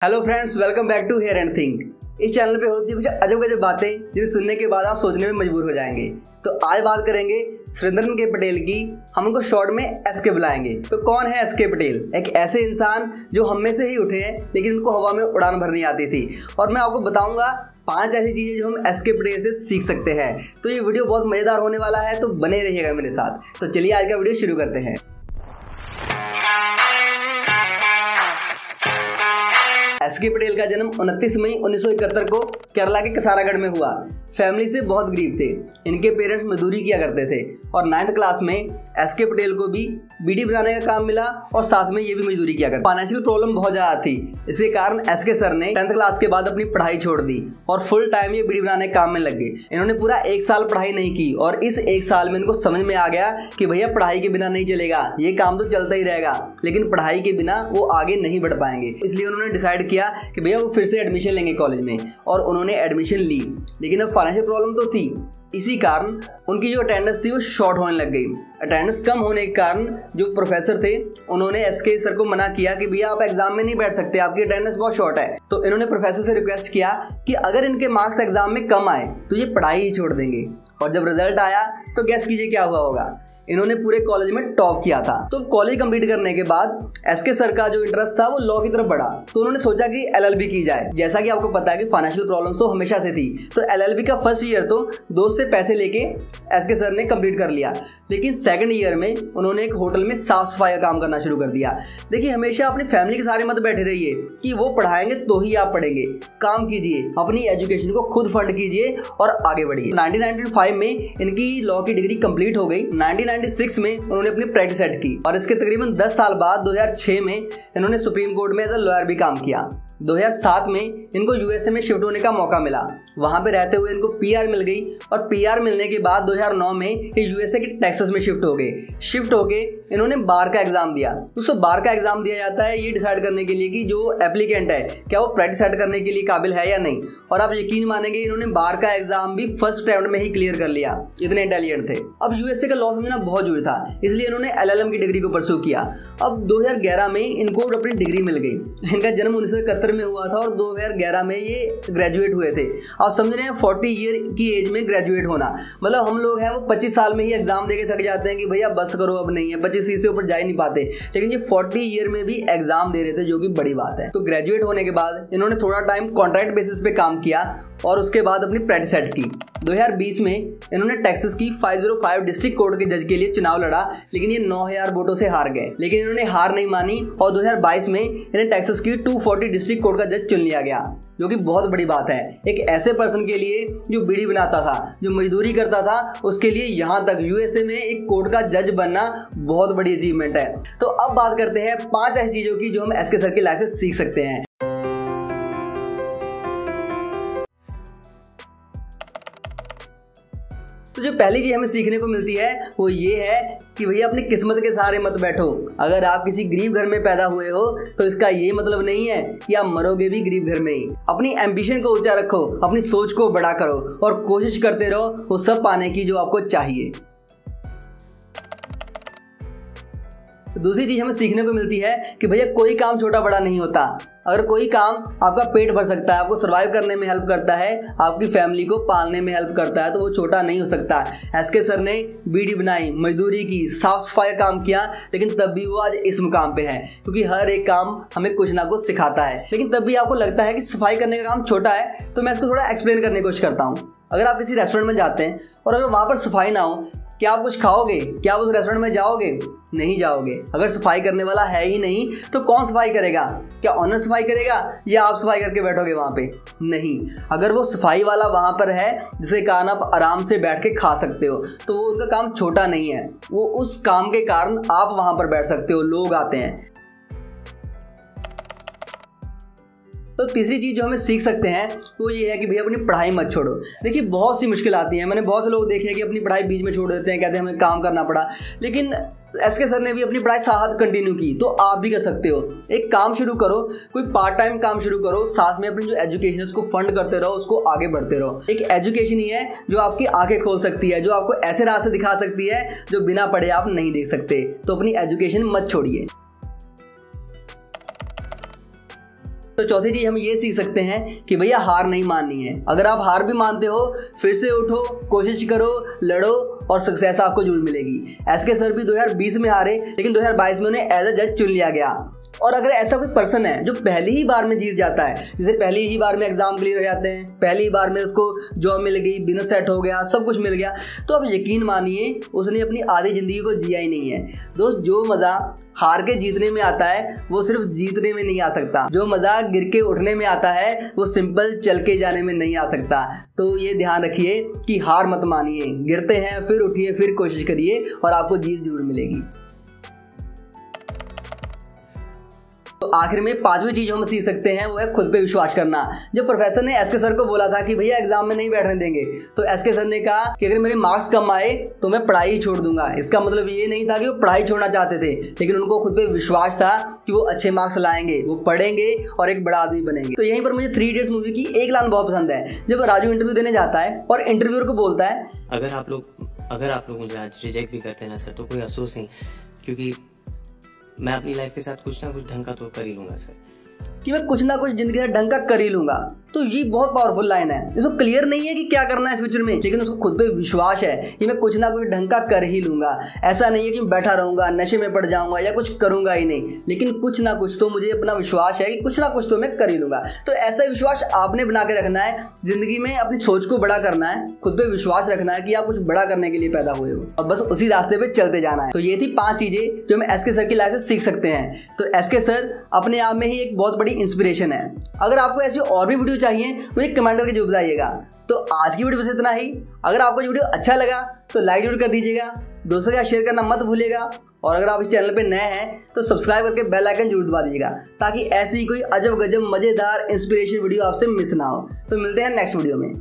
Hello friends, welcome back to here and think. इस channel पे होती है कुछ अजब गजब बातें जिन्हें सुनने के बाद आप सोचने में मजबूर हो जाएंगे। तो आज बात करेंगे सुरेंद्रन के पटेल की। हम उनको शॉर्ट में एसके बुलाएंगे। तो कौन है एसके पटेल? एक ऐसे इंसान जो हम में से ही उठे हैं लेकिन उनको हवा में उड़ान भरनी आती थी। और मैं आपको बताऊंगा 5 ऐसी चीज़ें जो हम एसके पटेल से सीख सकते हैं। तो ये वीडियो बहुत मज़ेदार होने वाला है, तो बने रहिएगा मेरे साथ। तो चलिए आज का वीडियो शुरू करते हैं। एसके पटेल का जन्म 29 मई 1971 को केरला के कसारागढ़ में हुआ। फैमिली से बहुत गरीब थे। इनके पेरेंट्स मजदूरी किया करते थे और 9th क्लास में एसके पटेल को भी बीड़ी बनाने का काम मिला और साथ में ये भी मजदूरी किया करते। फाइनेंशियल प्रॉब्लम बहुत ज़्यादा थी, इसके कारण एसके सर ने 10th क्लास के बाद अपनी पढ़ाई छोड़ दी और फुल टाइम ये बीड़ी बनाने के काम में लग गए। इन्होंने पूरा 1 साल पढ़ाई नहीं की और इस 1 साल में इनको समझ में आ गया कि भैया पढ़ाई के बिना नहीं चलेगा, ये काम तो चलता ही रहेगा, लेकिन पढ़ाई के बिना वो आगे नहीं बढ़ पाएंगे। इसलिए उन्होंने डिसाइड किया कि भैया वो फिर से एडमिशन लेंगे कॉलेज में, और उन्होंने एडमिशन ली। लेकिन अब फाइनेंशियल प्रॉब्लम तो थी, इसी कारण उनकी जो अटेंडेंस थी वो शॉर्ट होने लग गई। अटेंडेंस कम होने के कारण जो प्रोफेसर थे उन्होंने एसके सर को मना किया कि भैया आप एग्जाम में नहीं बैठ सकते, आपकी अटेंडेंस बहुत शॉर्ट है। तो इन्होंने प्रोफेसर से रिक्वेस्ट किया कि अगर इनके मार्क्स एग्जाम में कम आए तो ये पढ़ाई ही छोड़ देंगे। और जब रिजल्ट आया तो गेस कीजिए क्या हुआ होगा। इन्होंने पूरे कॉलेज में टॉप किया था। तो कॉलेज कंप्लीट करने के बाद एसके सर का जो इंटरेस्ट था वो लॉ की तरफ बढ़ा। तो उन्होंने सोचा कि एलएलबी की जाए। जैसा कि आपको पता है कि फाइनेंशियल प्रॉब्लम्स तो हमेशा से थी, तो एलएलबी का फर्स्ट ईयर तो दोस्त से पैसे लेके एसके सर ने कंप्लीट कर लिया। लेकिन सेकंड ईयर में उन्होंने एक होटल में साफ सफाई का काम करना शुरू कर दिया। देखिए, हमेशा अपनी फैमिली के सारे मत बैठे रहिए कि वो पढ़ाएंगे तो ही आप पढ़ेंगे। काम कीजिए, अपनी एजुकेशन को खुद फंड कीजिए और आगे बढ़िए। 1995 में इनकी लॉ की डिग्री कंप्लीट हो गई। 1996 में उन्होंने अपनी प्रैक्टिस सेट की और इसके तकरीबन 10 साल बाद 2006 में इन्होंने सुप्रीम कोर्ट में एज अ लॉयर भी काम किया। 2007 में इनको यूएसए में शिफ्ट होने का मौका मिला। वहां पे रहते हुए इनको पीआर मिल गई और पीआर मिलने के बाद 2009 में ये यूएसए के टेक्सास में शिफ्ट हो गए। शिफ्ट होके इन्होंने बार का एग्जाम दिया। दोस्तों, बार का एग्जाम दिया जाता है ये डिसाइड करने के लिए कि जो एप्लीकेंट है क्या वो प्रैक्टिस सेट करने के लिए काबिल है या नहीं। और आप यकीन मानेंगे इन्होंने बार का एग्जाम भी फर्स्ट अटेम्प्ट में ही क्लियर कर लिया, इतने इंटेलिजेंट थे। अब यूएसए का लॉ समझना बहुत जरूरी था, इसलिए इन्होंने एलएलएम की डिग्री को परस्यू किया। अब 2011 में इनको अपनी डिग्री मिल गई। इनका जन्म 1971 में हुआ था और 2011 में ये ग्रेजुएट हुए थे। आप समझ रहे हैं 40 ईयर की एज में ग्रेजुएट होना, मतलब हम लोग हैं वो 25 साल में ही एग्जाम देके थक जाते हैं कि भैया बस करो अब नहीं है, 25 से ऊपर जा ही नहीं पाते। लेकिन ये 40 ईयर में भी एग्जाम दे रहे थे, जो कि बड़ी बात है। तो ग्रेजुएट होने के बाद इन्होंने थोड़ा टाइम कॉन्ट्रैक्ट बेसिस पे काम किया और उसके बाद अपनी प्रैक्टिस सेट की। 2020 में इन्होंने टेक्सास की 505 डिस्ट्रिक्ट कोर्ट के जज के लिए चुनाव लड़ा, लेकिन ये 9000 वोटों से हार गए। लेकिन इन्होंने हार नहीं मानी और 2022 में इन्हें टेक्सास की 240 डिस्ट्रिक्ट कोर्ट का जज चुन लिया गया, जो कि बहुत बड़ी बात है। एक ऐसे पर्सन के लिए जो बीड़ी बनाता था, जो मजदूरी करता था, उसके लिए यहाँ तक यूएसए में एक कोर्ट का जज बनना बहुत बड़ी अचीवमेंट है। तो अब बात करते हैं 5 ऐसी चीज़ों की जो हम एसके सर की लाइफ से सीख सकते हैं। तो जो पहली चीज़ हमें सीखने को मिलती है वो ये है कि भैया अपनी किस्मत के सहारे मत बैठो। अगर आप किसी गरीब घर में पैदा हुए हो तो इसका ये मतलब नहीं है कि आप मरोगे भी गरीब घर में ही। अपनी एम्बिशन को ऊंचा रखो, अपनी सोच को बड़ा करो और कोशिश करते रहो वो सब पाने की जो आपको चाहिए। दूसरी चीज़ हमें सीखने को मिलती है कि भैया कोई काम छोटा बड़ा नहीं होता। अगर कोई काम आपका पेट भर सकता है, आपको सर्वाइव करने में हेल्प करता है, आपकी फैमिली को पालने में हेल्प करता है, तो वो छोटा नहीं हो सकता। एसके सर ने बीड़ी बनाई, मजदूरी की, साफ सफाई का काम किया, लेकिन तब भी वो आज इस मुकाम पे है, क्योंकि हर एक काम हमें कुछ ना कुछ सिखाता है। लेकिन तब भी आपको लगता है कि सफाई करने का काम छोटा है, तो मैं इसको थोड़ा एक्सप्लेन करने की कोशिश करता हूँ। अगर आप किसी रेस्टोरेंट में जाते हैं और अगर वहाँ पर सफाई ना हो, क्या आप कुछ खाओगे? क्या आप उस रेस्टोरेंट में जाओगे? नहीं जाओगे। अगर सफाई करने वाला है ही नहीं तो कौन सफाई करेगा? क्या ऑनर सफाई करेगा या आप सफाई करके बैठोगे वहाँ पे? नहीं। अगर वो सफाई वाला वहाँ पर है जिसके कारण आप आराम से बैठ के खा सकते हो, तो वो उनका काम छोटा नहीं है। वो उस काम के कारण आप वहाँ पर बैठ सकते हो, लोग आते हैं। तो तीसरी चीज़ जो हमें सीख सकते हैं वो ये है कि भैया अपनी पढ़ाई मत छोड़ो। देखिए, बहुत सी मुश्किल आती है। मैंने बहुत से लोग देखे हैं कि अपनी पढ़ाई बीच में छोड़ देते हैं, कहते हैं हमें काम करना पड़ा। लेकिन एसके सर ने भी अपनी पढ़ाई साथ कंटिन्यू की, तो आप भी कर सकते हो। एक काम शुरू करो, कोई पार्ट टाइम काम शुरू करो, साथ में अपनी जो एजुकेशन है उसको फंड करते रहो, उसको आगे बढ़ते रहो। एक एजुकेशन ही है जो आपकी आंखें खोल सकती है, जो आपको ऐसे रास्ते दिखा सकती है जो बिना पढ़े आप नहीं देख सकते। तो अपनी एजुकेशन मत छोड़िए। तो चौथी चीज हम ये सीख सकते हैं कि भैया हार नहीं माननी है। अगर आप हार भी मानते हो फिर से उठो, कोशिश करो, लड़ो और सक्सेस आपको जरूर मिलेगी। एसके सर भी 2020 में हारे, लेकिन 2022 में उन्हें एज अ जज चुन लिया गया। और अगर ऐसा कोई पर्सन है जो पहली ही बार में जीत जाता है, जैसे पहली ही बार में एग्जाम क्लियर हो जाते हैं, पहली ही बार में उसको जॉब मिल गई, बिजनेस सेट हो गया, सब कुछ मिल गया, तो आप यकीन मानिए उसने अपनी आधी जिंदगी को जिया ही नहीं है। दोस्त, जो मज़ा हार के जीतने में आता है वो सिर्फ जीतने में नहीं आ सकता। जो मज़ा गिर के उठने में आता है वो सिंपल चल के जाने में नहीं आ सकता। तो ये ध्यान रखिए कि हार मत मानिए, गिरते हैं फिर उठिए, फिर कोशिश करिए और आपको जीत जरूर मिलेगी। तो आखिर में पांचवी चीज हम सीख सकते हैं वो है खुद पे विश्वास करना। जब प्रोफेसर ने एसके सर को बोला था कि भैया एग्जाम में नहीं बैठने देंगे, तो एसके सर ने कहा कि अगर मेरे मार्क्स कम आए तो मैं पढ़ाई ही छोड़ दूंगा। इसका मतलब ये नहीं था कि वो पढ़ाई छोड़ना चाहते थे, लेकिन उनको खुद पे विश्वास था कि वो अच्छे मार्क्स लाएंगे, वो पढ़ेंगे और एक बड़ा आदमी बनेंगे। तो यहीं पर मुझे 3 इडियट्स मूवी की एक लाइन बहुत पसंद है। जब राजू इंटरव्यू देने जाता है और इंटरव्यूअर को बोलता है, अगर आप लोग मुझे आज रिजेक्ट भी करते हैं ना सर, तो कोई अफसोस नहीं, क्योंकि मैं अपनी लाइफ के साथ कुछ ना कुछ ढंग का तो कर ही लूंगा सर, कि मैं कुछ ना कुछ जिंदगी में ढंग का कर ही लूंगा। तो ये बहुत पावरफुल लाइन है। इसको क्लियर नहीं है कि क्या करना है फ्यूचर में, लेकिन उसको खुद पे विश्वास है कि मैं कुछ ना कुछ ढंग का कर ही लूंगा। ऐसा नहीं है कि मैं बैठा रहूंगा, नशे में पड़ जाऊंगा या कुछ करूंगा ही नहीं, लेकिन कुछ ना कुछ तो मुझे अपना विश्वास है कि कुछ ना कुछ तो मैं कर ही लूंगा। तो ऐसा विश्वास आपने बना के रखना है। जिंदगी में अपनी सोच को बड़ा करना है, खुद पे विश्वास रखना है कि आप कुछ बड़ा करने के लिए पैदा हुए हो और बस उसी रास्ते पे चलते जाना है। तो ये थी 5 चीजें जो हम एसके सर की लाइफ से सीख सकते हैं। तो एसके सर अपने आप में ही एक बहुत बड़ी इंस्पिरेशन है। अगर आपको ऐसी और भी वीडियो चाहिए मुझे कमेंट करके जरूर बताइएगा। तो आज की वीडियो बस इतना ही। अगर आपको ये वीडियो अच्छा लगा तो लाइक जरूर कर दीजिएगा, दोस्तों के साथ शेयर करना मत भूलिएगा, और अगर आप इस चैनल पे नए हैं तो सब्सक्राइब करके बेल आइकन जरूर दबा दीजिएगा, ताकि ऐसी कोई अजब गजब मजेदार इंस्पिरेशन वीडियो आपसे मिस ना हो। तो मिलते हैं नेक्स्ट वीडियो में।